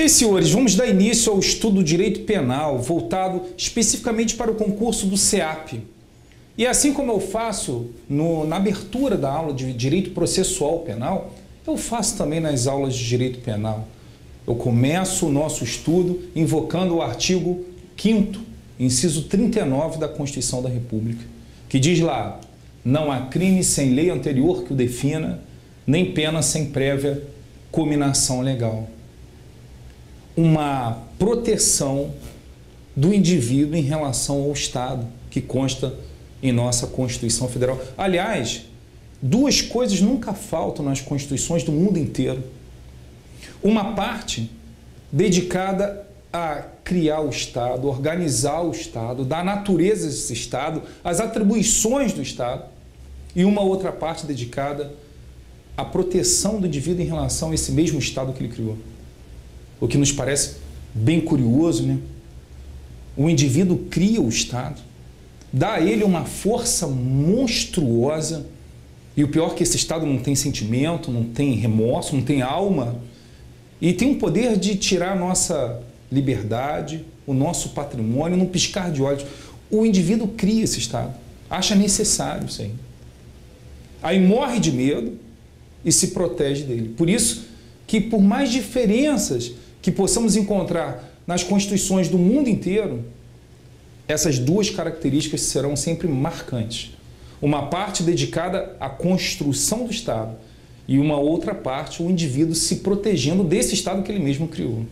Ok, senhores, vamos dar início ao estudo do direito penal, voltado especificamente para o concurso do SEAP. E assim como eu faço na abertura da aula de direito processual penal, eu faço também nas aulas de direito penal. Eu começo o nosso estudo invocando o artigo 5º, inciso 39 da Constituição da República, que diz lá: não há crime sem lei anterior que o defina, nem pena sem prévia cominação legal. Uma proteção do indivíduo em relação ao Estado, que consta em nossa Constituição Federal. Aliás, duas coisas nunca faltam nas constituições do mundo inteiro. Uma parte dedicada a criar o Estado, organizar o Estado, dar natureza a esse Estado, as atribuições do Estado, e uma outra parte dedicada à proteção do indivíduo em relação a esse mesmo Estado que ele criou. O que nos parece bem curioso, né? O indivíduo cria o Estado, dá a ele uma força monstruosa, e o pior é que esse Estado não tem sentimento, não tem remorso, não tem alma, e tem o poder de tirar a nossa liberdade, o nosso patrimônio, num piscar de olhos. O indivíduo cria esse Estado, acha necessário isso aí. Aí morre de medo e se protege dele. Por isso que, por mais diferenças que possamos encontrar nas constituições do mundo inteiro, essas duas características serão sempre marcantes. Uma parte dedicada à construção do Estado e uma outra parte, o indivíduo se protegendo desse Estado que ele mesmo criou.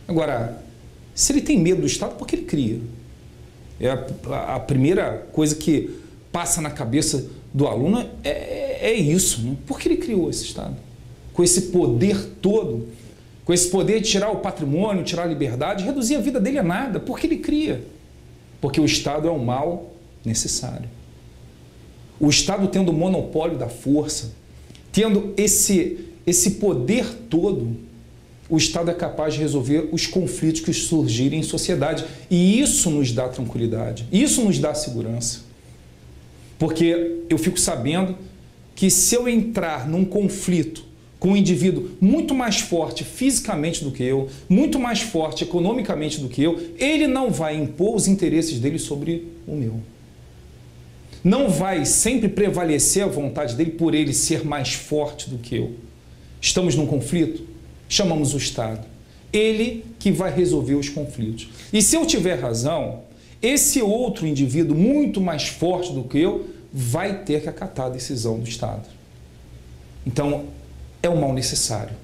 Agora, se ele tem medo do Estado, por que ele cria? É a primeira coisa que passa na cabeça do aluno é isso, né? Por que ele criou esse Estado? Com esse poder todo, com esse poder de tirar o patrimônio, tirar a liberdade, reduzir a vida dele a nada. Por que ele cria? Porque o Estado é um mal necessário. O Estado tendo o monopólio da força, tendo esse poder todo, o Estado é capaz de resolver os conflitos que surgirem em sociedade. E isso nos dá tranquilidade, isso nos dá segurança. Porque eu fico sabendo que se eu entrar num conflito com um indivíduo muito mais forte fisicamente do que eu, muito mais forte economicamente do que eu, ele não vai impor os interesses dele sobre o meu. Não vai sempre prevalecer a vontade dele por ele ser mais forte do que eu. Estamos num conflito? Chamamos o Estado. Ele que vai resolver os conflitos. E se eu tiver razão, esse outro indivíduo muito mais forte do que eu vai ter que acatar a decisão do Estado. Então, é um mal necessário.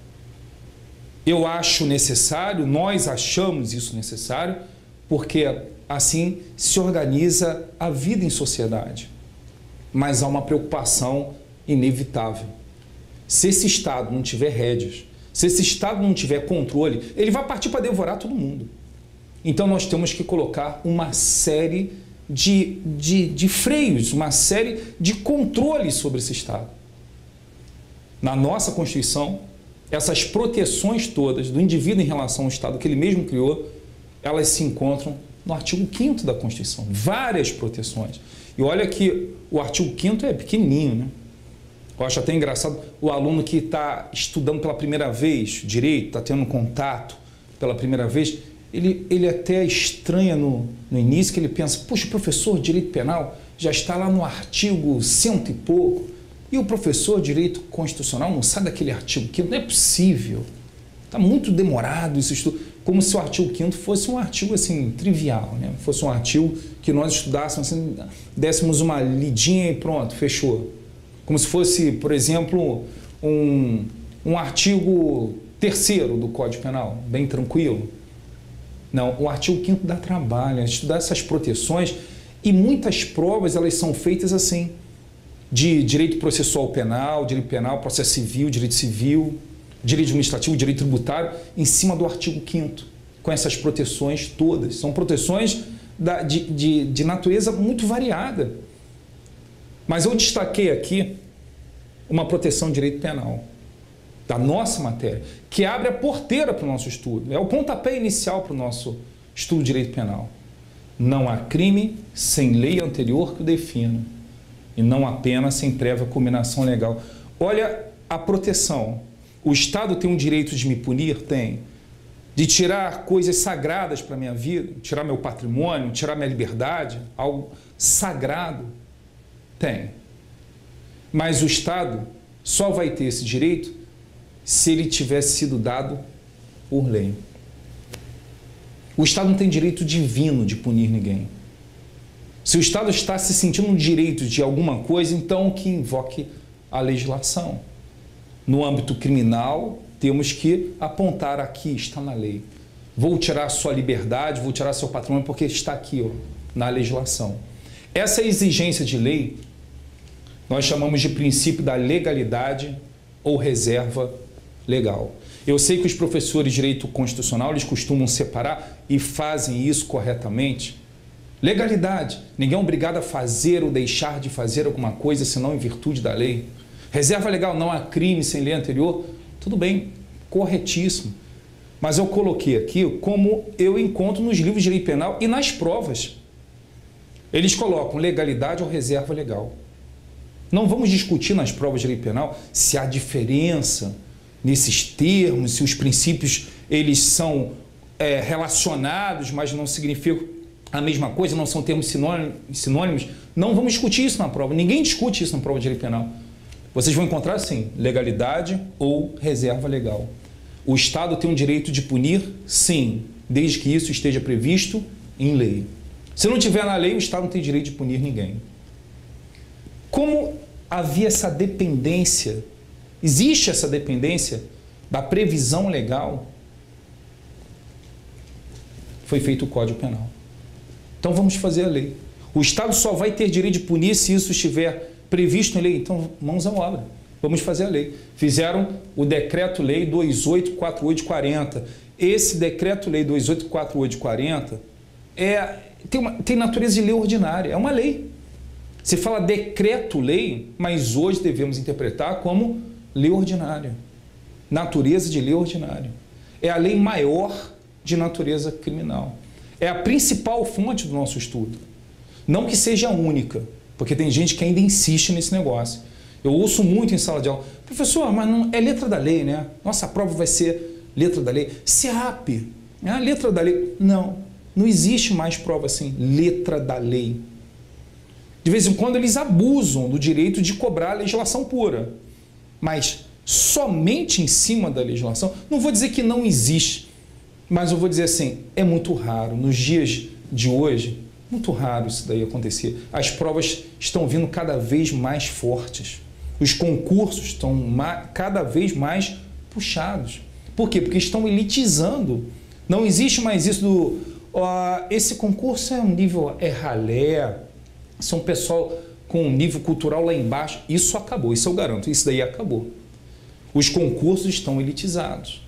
Eu acho necessário, nós achamos isso necessário, porque assim se organiza a vida em sociedade. Mas há uma preocupação inevitável. Se esse Estado não tiver rédeas, se esse Estado não tiver controle, ele vai partir para devorar todo mundo. Então nós temos que colocar uma série de freios, uma série de controles sobre esse Estado. Na nossa Constituição, essas proteções todas do indivíduo em relação ao Estado que ele mesmo criou, elas se encontram no artigo 5º da Constituição. Várias proteções. E olha que o artigo 5º é pequenininho, né? Eu acho até engraçado o aluno que está estudando pela primeira vez direito, está tendo contato pela primeira vez, ele até estranha no início, que ele pensa: poxa, o professor de direito penal já está lá no artigo 100 e pouco, e o professor de direito constitucional não sabe daquele artigo 5º, não é possível. Está muito demorado esse estudo, como se o artigo 5º fosse um artigo assim, trivial, né? Fosse um artigo que nós estudássemos, assim, dessemos uma lidinha e pronto, fechou. Como se fosse, por exemplo, um artigo 3º do Código Penal, bem tranquilo. Não, o artigo 5º dá trabalho, estudar essas proteções, e muitas provas elas são feitas assim, de direito processual penal, processo civil, direito administrativo, direito tributário, em cima do artigo 5º, com essas proteções todas. São proteções de natureza muito variada. Mas eu destaquei aqui uma proteção de direito penal, da nossa matéria, que abre a porteira para o nosso estudo, é o pontapé inicial para o nosso estudo de direito penal. Não há crime sem lei anterior que o defina, e não há pena sem prévia cominação legal. Olha a proteção. O Estado tem um direito de me punir? Tem. De tirar coisas sagradas para a minha vida, tirar meu patrimônio, tirar minha liberdade, algo sagrado? Tem. Mas o Estado só vai ter esse direito se ele tivesse sido dado por lei. O Estado não tem direito divino de punir ninguém. Se o Estado está se sentindo no direito de alguma coisa, então que invoque a legislação. No âmbito criminal, temos que apontar aqui, está na lei. Vou tirar a sua liberdade, vou tirar seu patrimônio, porque está aqui, ó, na legislação. Essa exigência de lei, nós chamamos de princípio da legalidade ou reserva legal. Eu sei que os professores de direito constitucional, eles costumam separar e fazem isso corretamente. Legalidade, ninguém é obrigado a fazer ou deixar de fazer alguma coisa, senão em virtude da lei. Reserva legal, não há crime sem lei anterior. Tudo bem, corretíssimo. Mas eu coloquei aqui como eu encontro nos livros de direito penal e nas provas. Eles colocam legalidade ou reserva legal. Não vamos discutir nas provas de direito penal se há diferença nesses termos, se os princípios eles são relacionados, mas não significam a mesma coisa, não são termos sinônimos. Não vamos discutir isso na prova. Ninguém discute isso na prova de direito penal. Vocês vão encontrar, sim, legalidade ou reserva legal. O Estado tem o direito de punir, sim, desde que isso esteja previsto em lei. Se não tiver na lei, o Estado não tem direito de punir ninguém. Como havia essa dependência, existe essa dependência da previsão legal, foi feito o Código Penal. Então vamos fazer a lei. O Estado só vai ter direito de punir se isso estiver previsto em lei. Então, mãos à obra. Vamos fazer a lei. Fizeram o Decreto-Lei 2848/40. Esse Decreto-Lei 2848/40 tem natureza de lei ordinária. É uma lei. Se fala Decreto-Lei, mas hoje devemos interpretar como lei ordinária. Natureza de lei ordinária. É a lei maior de natureza criminal. É a principal fonte do nosso estudo. Não que seja a única, porque tem gente que ainda insiste nesse negócio. Eu ouço muito em sala de aula, professor, mas não é letra da lei, né? Nossa prova vai ser letra da lei. SEAP, é a letra da lei. Não, não existe mais prova assim, letra da lei. De vez em quando eles abusam do direito de cobrar a legislação pura, mas somente em cima da legislação, não vou dizer que não existe, mas eu vou dizer assim, é muito raro. Nos dias de hoje, muito raro isso daí acontecer. As provas estão vindo cada vez mais fortes. Os concursos estão cada vez mais puxados. Por quê? Porque estão elitizando. Não existe mais isso do... esse concurso é um nível ralé, são pessoal com um nível cultural lá embaixo. Isso acabou, isso eu garanto. Isso daí acabou. Os concursos estão elitizados.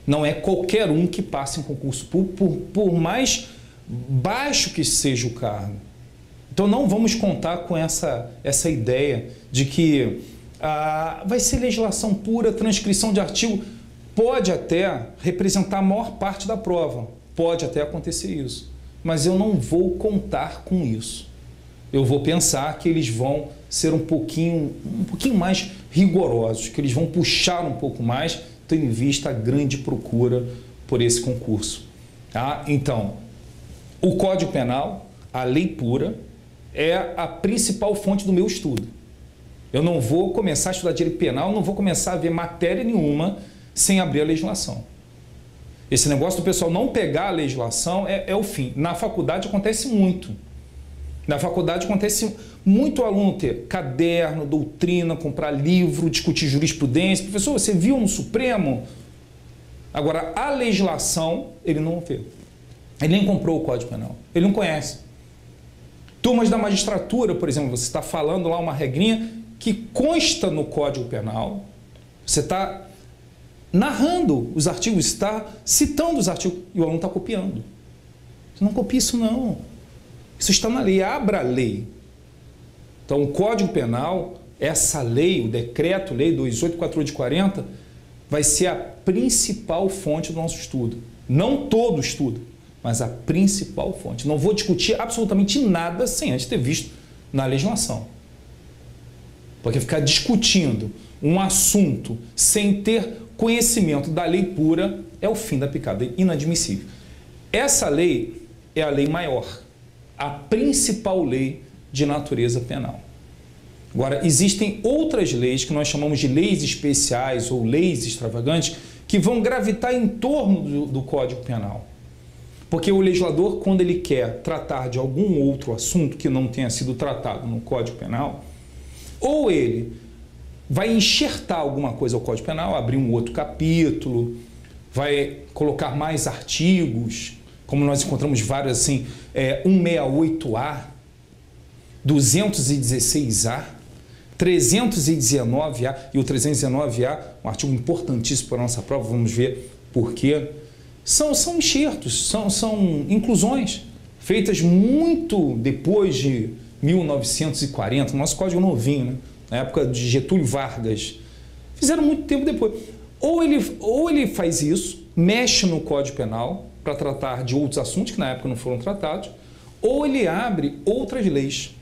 Não é qualquer um que passe em concurso por mais baixo que seja o cargo. Então não vamos contar com essa ideia de que vai ser legislação pura, transcrição de artigo. Pode até representar a maior parte da prova, pode até acontecer isso, mas eu não vou contar com isso. Eu vou pensar que eles vão ser um pouquinho mais rigorosos, que eles vão puxar um pouco mais, tendo em vista a grande procura por esse concurso. Então, o Código Penal, a lei pura, é a principal fonte do meu estudo. Eu não vou começar a estudar direito penal, não vou começar a ver matéria nenhuma sem abrir a legislação. Esse negócio do pessoal não pegar a legislação é o fim. Na faculdade acontece muito. Na faculdade acontece muito aluno ter caderno, doutrina, comprar livro, discutir jurisprudência. Professor, você viu no Supremo? Agora, a legislação, ele não vê. Ele nem comprou o Código Penal. Ele não conhece. Turmas da magistratura, por exemplo, você está falando lá uma regrinha que consta no Código Penal. Você está narrando os artigos, está citando os artigos e o aluno está copiando. Você não copia isso, não. Isso está na lei. Abra a lei. Então, o Código Penal, essa lei, o Decreto-Lei 2848/40, vai ser a principal fonte do nosso estudo. Não todo o estudo, mas a principal fonte. Não vou discutir absolutamente nada sem antes ter visto na legislação. Porque ficar discutindo um assunto sem ter conhecimento da lei pura é o fim da picada, é inadmissível. Essa lei é a lei maior, a principal lei de natureza penal. Agora, existem outras leis que nós chamamos de leis especiais ou leis extravagantes que vão gravitar em torno do Código Penal. Porque o legislador, quando ele quer tratar de algum outro assunto que não tenha sido tratado no Código Penal, ou ele vai enxertar alguma coisa ao Código Penal, abrir um outro capítulo, vai colocar mais artigos, como nós encontramos vários assim, 168A, 216A, 319A, e o 319A, um artigo importantíssimo para a nossa prova, vamos ver por quê. São enxertos, são inclusões feitas muito depois de 1940, nosso código novinho, né? Na época de Getúlio Vargas, fizeram muito tempo depois. Ou ele faz isso, mexe no Código Penal para tratar de outros assuntos que na época não foram tratados, ou ele abre outras leis.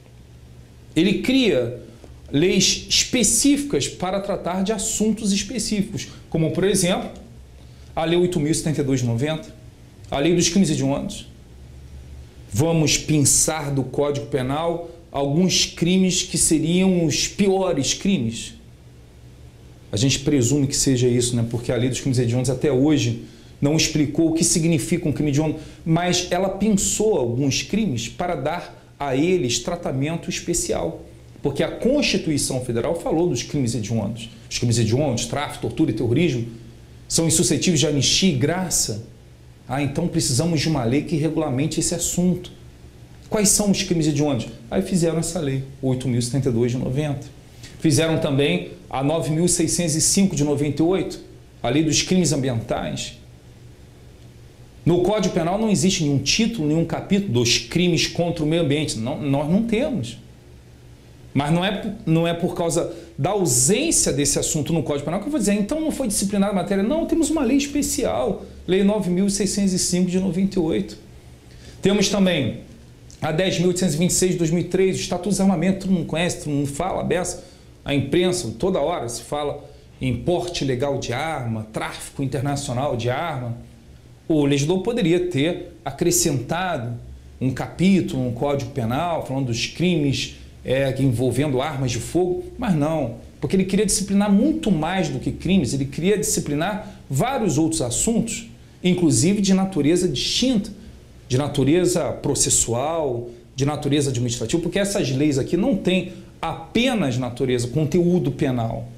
Ele cria leis específicas para tratar de assuntos específicos, como, por exemplo, a Lei 8.072 de 90, a Lei dos Crimes Hediondos. Vamos pensar do Código Penal alguns crimes que seriam os piores crimes. A gente presume que seja isso, né? Porque a Lei dos Crimes Hediondos até hoje não explicou o que significa um crime hediondo, mas ela pensou alguns crimes para dar a eles tratamento especial. Porque a Constituição Federal falou dos crimes hediondos. Os crimes hediondos, tráfico, tortura e terrorismo, são insuscetíveis de anistia e graça. Então precisamos de uma lei que regulamente esse assunto. Quais são os crimes hediondos? Aí fizeram essa lei, 8.072 de 90. Fizeram também a 9.605 de 98, a lei dos crimes ambientais. No Código Penal não existe nenhum título, nenhum capítulo dos crimes contra o meio ambiente. Não, nós não temos. Mas não é por causa da ausência desse assunto no Código Penal que eu vou dizer, então não foi disciplinada a matéria. Não, temos uma lei especial, Lei 9.605 de 98. Temos também a 10.826 de 2003, o Estatuto de Armamento, todo mundo conhece, todo mundo fala, beça, a imprensa, toda hora se fala em porte ilegal de arma, tráfico internacional de arma. O legislador poderia ter acrescentado um capítulo, um Código Penal, falando dos crimes envolvendo armas de fogo, mas não, porque ele queria disciplinar muito mais do que crimes, ele queria disciplinar vários outros assuntos, inclusive de natureza distinta, de natureza processual, de natureza administrativa, porque essas leis aqui não têm apenas natureza, conteúdo penal.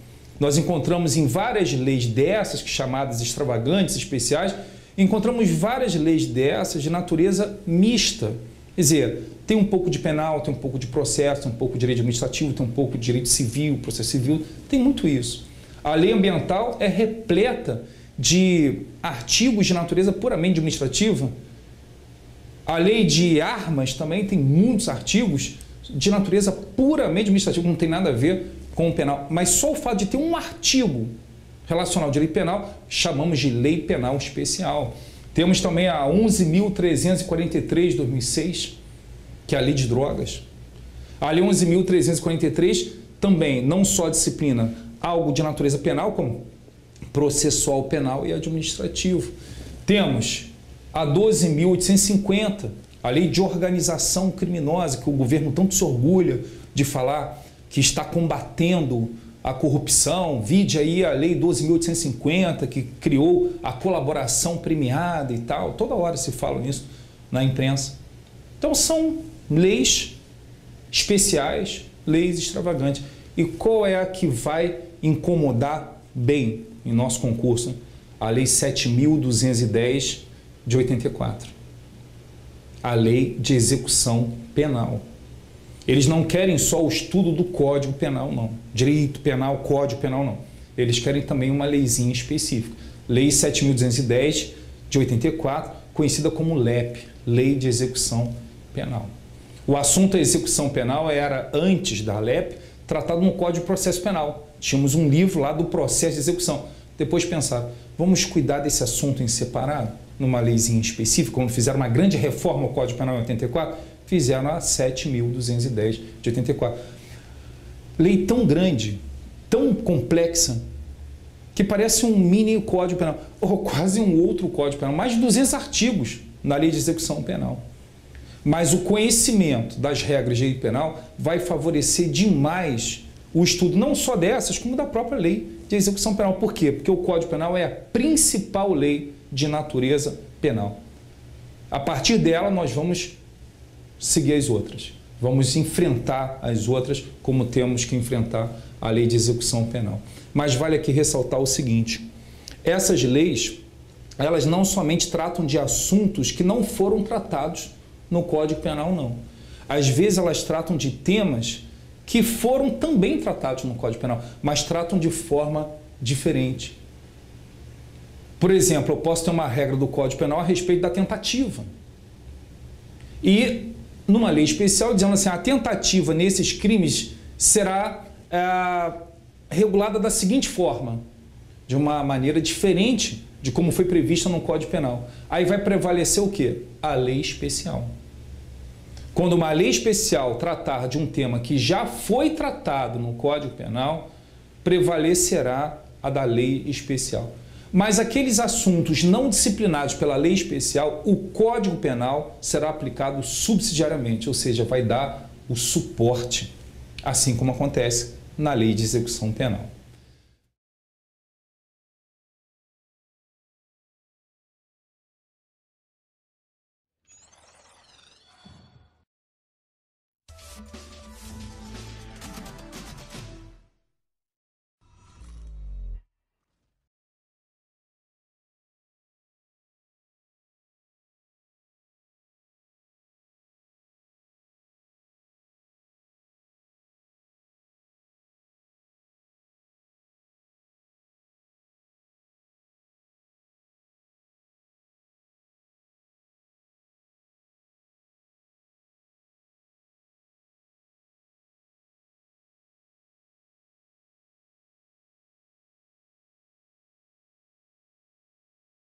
Nós encontramos em várias leis dessas, chamadas extravagantes, especiais, encontramos várias leis dessas de natureza mista. Quer dizer, tem um pouco de penal, tem um pouco de processo, tem um pouco de direito administrativo, tem um pouco de direito civil, processo civil, tem muito isso. A lei ambiental é repleta de artigos de natureza puramente administrativa. A lei de armas também tem muitos artigos de natureza puramente administrativa, não tem nada a ver com o penal. Mas só o fato de ter um artigo relacionado ao direito penal, chamamos de lei penal especial. Temos também a 11.343 de 2006, que é a lei de drogas. A lei 11.343 também não só disciplina algo de natureza penal, como processual penal e administrativo. Temos a 12.850, a lei de organização criminosa, que o governo tanto se orgulha de falar que está combatendo a corrupção. Vide aí a lei 12.850, que criou a colaboração premiada e tal. Toda hora se fala nisso na imprensa. Então são leis especiais, leis extravagantes. E qual é a que vai incomodar bem em nosso concurso? A lei 7.210 de 84. A lei de execução penal. Eles não querem só o estudo do Código Penal, não. Direito Penal, Código Penal, não. Eles querem também uma leizinha específica. Lei 7.210 de 84, conhecida como LEP, Lei de Execução Penal. O assunto da execução penal era, antes da LEP, tratado no Código de Processo Penal. Tínhamos um livro lá do processo de execução. Depois pensaram, vamos cuidar desse assunto em separado, numa leizinha específica, quando fizeram uma grande reforma ao Código Penal em 84, fizeram a 7.210 de 84. lei tão grande, tão complexa, que parece um mini Código Penal, ou quase um outro Código Penal, mais de 200 artigos na Lei de Execução Penal. Mas o conhecimento das regras de direito penal vai favorecer demais o estudo não só dessas, como da própria Lei de Execução Penal. Por quê? Porque o Código Penal é a principal lei de natureza penal. A partir dela, nós vamos seguir as outras. Vamos enfrentar as outras como temos que enfrentar a Lei de Execução Penal. Mas vale aqui ressaltar o seguinte: essas leis, elas não somente tratam de assuntos que não foram tratados no Código Penal, não. Às vezes elas tratam de temas que foram também tratados no Código Penal, mas tratam de forma diferente. Por exemplo, eu posso ter uma regra do Código Penal a respeito da tentativa. E numa lei especial dizendo assim, a tentativa nesses crimes será regulada da seguinte forma, de uma maneira diferente de como foi prevista no Código Penal. Aí vai prevalecer o quê? A lei especial. Quando uma lei especial tratar de um tema que já foi tratado no Código Penal, prevalecerá a da lei especial. Mas aqueles assuntos não disciplinados pela lei especial, o Código Penal será aplicado subsidiariamente, ou seja, vai dar o suporte, assim como acontece na Lei de Execução Penal.